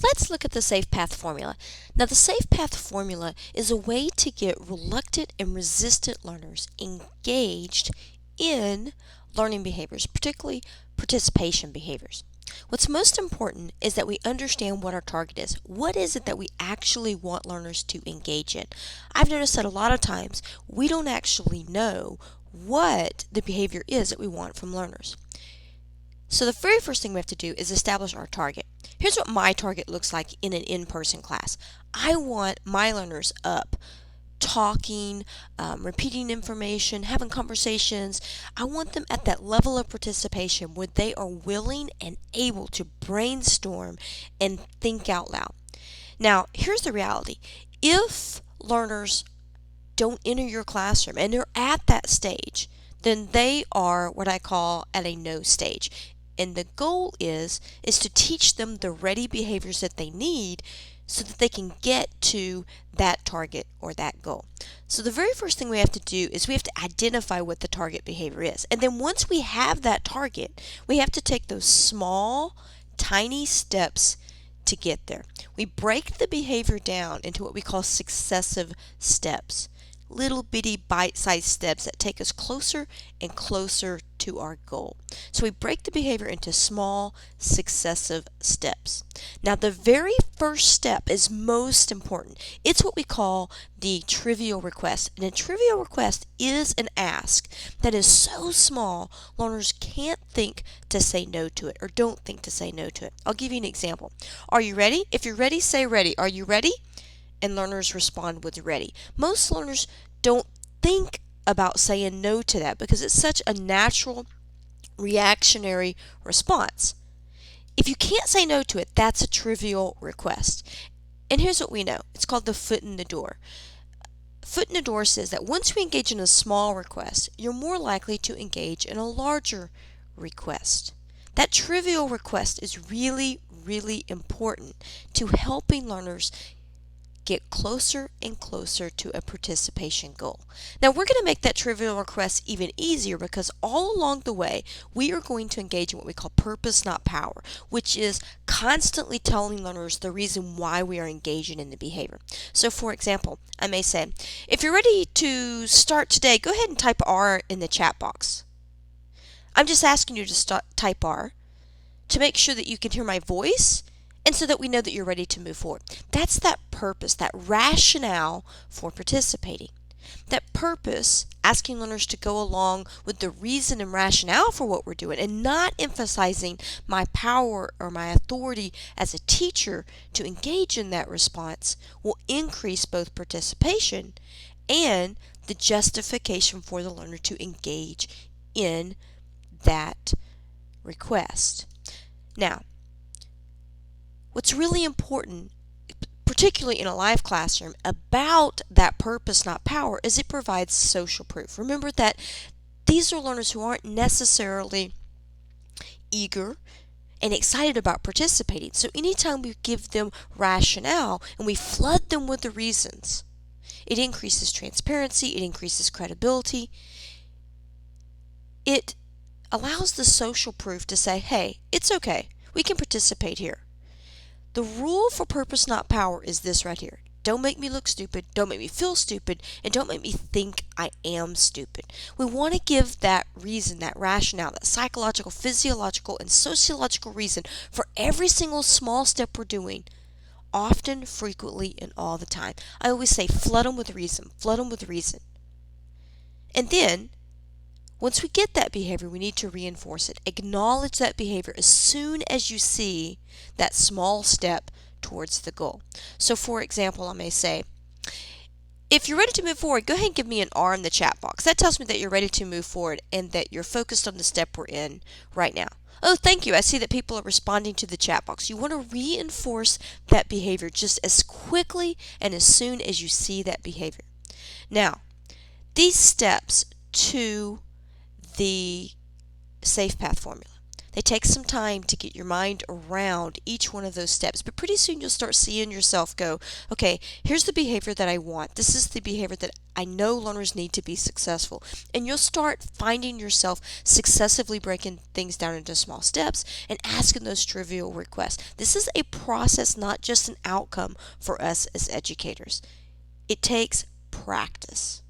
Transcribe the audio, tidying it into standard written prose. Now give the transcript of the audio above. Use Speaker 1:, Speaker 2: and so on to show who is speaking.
Speaker 1: Let's look at the Safe Path formula. Now, the Safe Path formula is a way to get reluctant and resistant learners engaged in learning behaviors, particularly participation behaviors. What's most important is that we understand what our target is. What is it that we actually want learners to engage in? I've noticed that a lot of times we don't actually know what the behavior is that we want from learners. So the very first thing we have to do is establish our target. Here's what my target looks like in an in-person class. I want my learners up talking, repeating information, having conversations. I want them at that level of participation where they are willing and able to brainstorm and think out loud. Now, here's the reality. If learners don't enter your classroom and they're at that stage, then they are what I call at a no stage. And the goal is to teach them the ready behaviors that they need so that they can get to that target or that goal. So the very first thing we have to do is we have to identify what the target behavior is. And then once we have that target, we have to take those small, tiny steps to get there. We break the behavior down into what we call successive steps. Little bitty bite-sized steps that take us closer and closer to our goal. So we break the behavior into small successive steps. Now the very first step is most important. It's what we call the trivial request. And a trivial request is an ask that is so small learners can't think to say no to it or don't think to say no to it. I'll give you an example. Are you ready? If you're ready, say ready. Are you ready? And learners respond with ready. Most learners don't think about saying no to that because it's such a natural reactionary response. If you can't say no to it, that's a trivial request. And here's what we know. It's called the foot in the door. Foot in the door says that once we engage in a small request, you're more likely to engage in a larger request. That trivial request is really, really important to helping learners get closer and closer to a participation goal. Now we're going to make that trivial request even easier because all along the way we are going to engage in what we call purpose not power, which is constantly telling learners the reason why we are engaging in the behavior. So for example, I may say, if you're ready to start today, go ahead and type R in the chat box. I'm just asking you to type R to make sure that you can hear my voice and so that we know that you're ready to move forward. That's that purpose, that rationale for participating. That purpose, asking learners to go along with the reason and rationale for what we're doing and not emphasizing my power or my authority as a teacher to engage in that response, will increase both participation and the justification for the learner to engage in that request. Now, what's really important, particularly in a live classroom, about that purpose not power is it provides social proof. Remember that these are learners who aren't necessarily eager and excited about participating. So anytime we give them rationale and we flood them with the reasons, it increases transparency, it increases credibility. It allows the social proof to say, hey, it's okay, we can participate here. The rule for purpose not power is this right here. Don't make me look stupid, don't make me feel stupid, and don't make me think I am stupid. We want to give that reason, that rationale, that psychological, physiological, and sociological reason for every single small step we're doing, often, frequently, and all the time. I always say flood them with reason, flood them with reason. And then, once we get that behavior, we need to reinforce it. Acknowledge that behavior as soon as you see that small step towards the goal. So for example, I may say, if you're ready to move forward, go ahead and give me an R in the chat box. That tells me that you're ready to move forward and that you're focused on the step we're in right now. Oh, thank you. I see that people are responding to the chat box. You want to reinforce that behavior just as quickly and as soon as you see that behavior. Now, these steps to the Safe Path formula. They take some time to get your mind around each one of those steps, but pretty soon you'll start seeing yourself go, okay, here's the behavior that I want. This is the behavior that I know learners need to be successful. And you'll start finding yourself successively breaking things down into small steps and asking those trivial requests. This is a process, not just an outcome for us as educators. It takes practice.